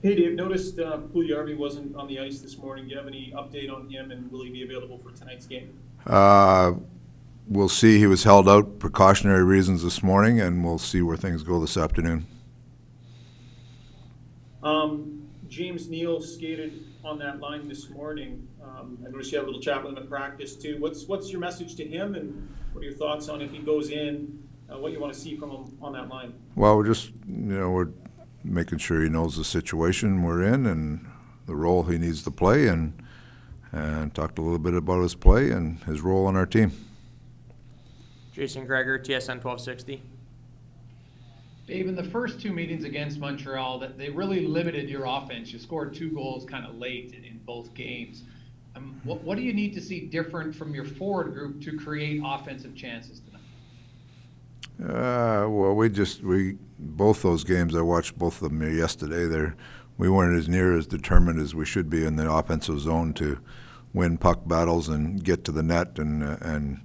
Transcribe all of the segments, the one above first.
Hey Dave, noticed Puljujärvi wasn't on the ice this morning. Do you have any update on him, and will he be available for tonight's game? Uh, we'll see. He was held out precautionary reasons this morning, and we'll see where things go this afternoon. James Neal skated on that line this morning. I noticed you had a little chat with him at practice too. What's your message to him, and what are your thoughts on if he goes in, what you want to see from him on that line? Well, we're making sure he knows the situation we're in and the role he needs to play, and talked a little bit about his play and his role on our team. Jason Gregor, TSN 1260. Dave, in the first two meetings against Montreal, that they really limited your offense. You scored 2 goals kind of late in both games. What do you need to see different from your forward group to create offensive chances tonight? Well, we both those games, I watched both of them yesterday. We weren't as near as determined as we should be in the offensive zone to win puck battles and get to the net and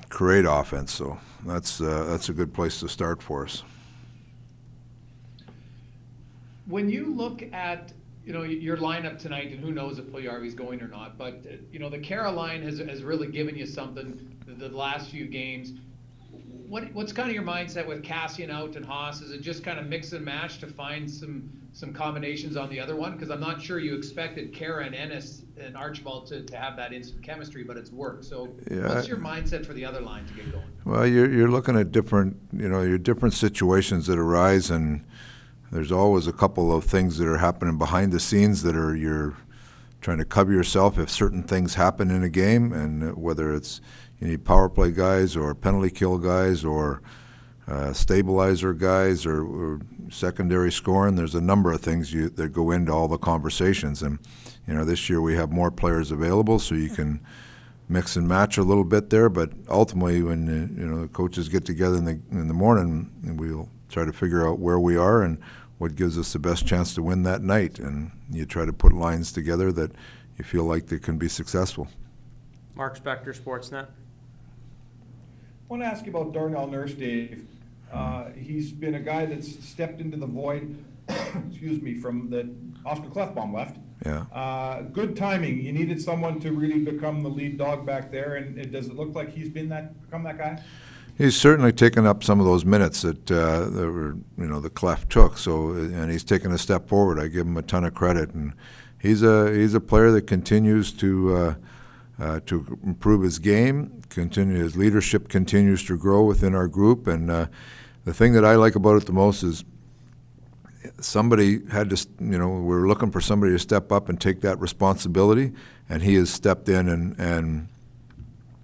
create offense. So that's a good place to start for us. When you look at your lineup tonight, and who knows if Puljujärvi's going or not, but the Caroline has really given you something the last few games. What's kind of your mindset with Cassian out and Haas? Is it just kind of mix and match to find some combinations on the other one? Because I'm not sure you expected Kara and Ennis and Archibald to have that instant chemistry, but it's worked. So what's your mindset for the other line to get going? Well, you're looking at your different situations that arise, and there's always a couple of things that are happening behind the scenes that you're trying to cover yourself if certain things happen in a game, and whether it's you need power play guys or penalty kill guys or stabilizer guys or secondary scoring. There's a number of things that go into all the conversations, and this year we have more players available, so you can mix and match a little bit there. But ultimately, when the coaches get together in the morning, we'll try to figure out where we are and what gives us the best chance to win that night, and you try to put lines together that you feel like they can be successful. Mark Spector, Sportsnet. I want to ask you about Darnell Nurse, Dave. He's been a guy that's stepped into the void, excuse me, from the Oscar Clefbaum left. Yeah. Good timing. You needed someone to really become the lead dog back there, and does it look like he's become that guy? He's certainly taken up some of those minutes that the Clef took. So, and he's taken a step forward. I give him a ton of credit, and he's a player that continues to improve his game. His leadership continues to grow within our group, and the thing that I like about it the most is somebody had to. We were looking for somebody to step up and take that responsibility, and he has stepped in and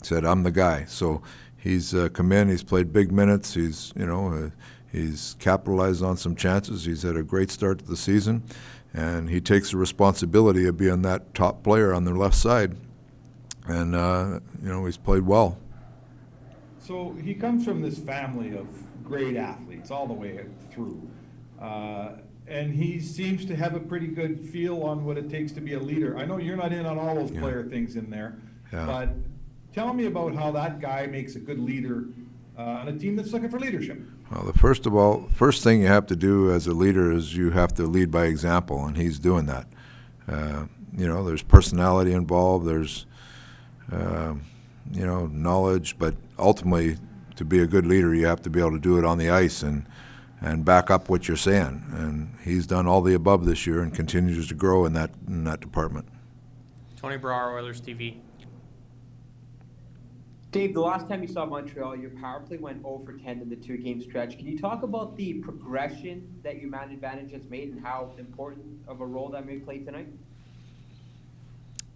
said, "I'm the guy." So he's come in. He's played big minutes. He's capitalized on some chances. He's had a great start to the season, and he takes the responsibility of being that top player on the left side. And he's played well. So he comes from this family of great athletes all the way through, and he seems to have a pretty good feel on what it takes to be a leader. I know you're not in on all those player things in there, but tell me about how that guy makes a good leader on a team that's looking for leadership. Well, first thing you have to do as a leader is you have to lead by example, and he's doing that. There's personality involved. There's knowledge, but ultimately, to be a good leader, you have to be able to do it on the ice and back up what you're saying. And he's done all the above this year and continues to grow in that department. Tony Brower, Oilers TV. Dave, the last time you saw Montreal, your power play went 0 for 10 in the 2-game stretch. Can you talk about the progression that your man advantage has made and how important of a role that may play tonight?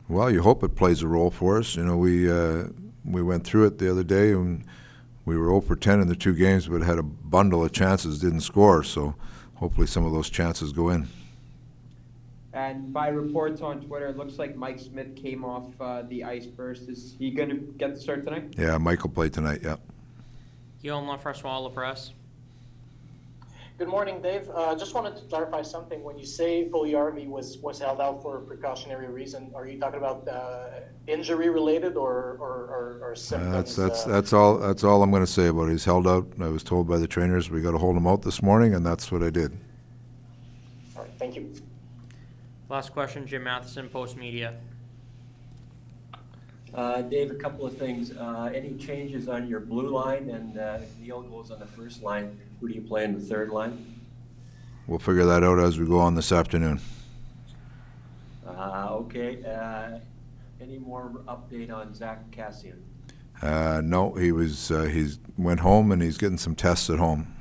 Well, you hope it plays a role for us. We went through it the other day, and we were 0 for 10 in the 2 games, but had a bundle of chances, didn't score. So hopefully some of those chances go in. And by reports on Twitter, it looks like Mike Smith came off the ice first. Is he going to get the start tonight? Yeah, Mike will play tonight, yeah. Guillaume Lafrance, Press. Good morning, Dave. Just wanted to clarify something. When you say Puljujärvi was held out for a precautionary reason, are you talking about injury related or symptoms? That's all I'm going to say about it. He's held out. I was told by the trainers we got to hold him out this morning, and that's what I did. Thank you. Last question, Jim Matheson, Post Media. Dave, a couple of things. Any changes on your blue line? And if Neil goes on the first line, who do you play in the third line? We'll figure that out as we go on this afternoon. Okay. Any more update on Zach Cassian? No, he's went home and he's getting some tests at home.